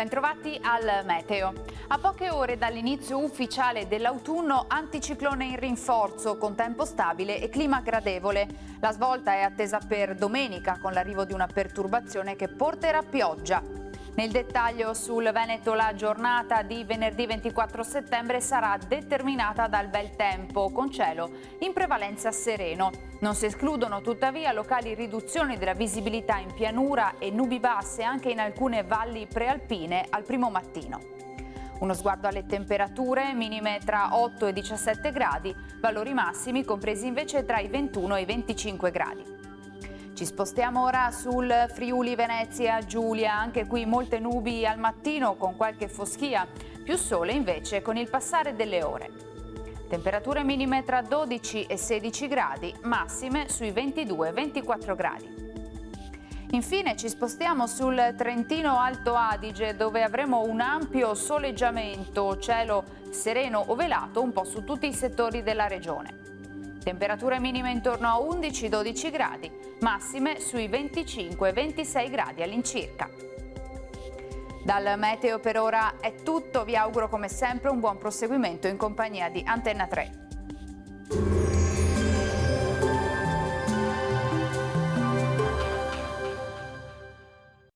Bentrovati al meteo. A poche ore dall'inizio ufficiale dell'autunno, anticiclone in rinforzo con tempo stabile e clima gradevole. La svolta è attesa per domenica con l'arrivo di una perturbazione che porterà pioggia. Nel dettaglio sul Veneto la giornata di venerdì 24 settembre sarà determinata dal bel tempo, con cielo in prevalenza sereno. Non si escludono tuttavia locali riduzioni della visibilità in pianura e nubi basse anche in alcune valli prealpine al primo mattino. Uno sguardo alle temperature, minime tra 8 e 17 gradi, valori massimi compresi invece tra i 21 e i 25 gradi. Ci spostiamo ora sul Friuli Venezia Giulia, anche qui molte nubi al mattino con qualche foschia, più sole invece con il passare delle ore. Temperature minime tra 12 e 16 gradi, massime sui 22-24 gradi. Infine ci spostiamo sul Trentino Alto Adige, dove avremo un ampio soleggiamento, cielo sereno o velato un po' su tutti i settori della regione. Temperature minime intorno a 11-12 gradi, massime sui 25-26 gradi all'incirca. Dal meteo per ora è tutto, vi auguro come sempre un buon proseguimento in compagnia di Antenna 3.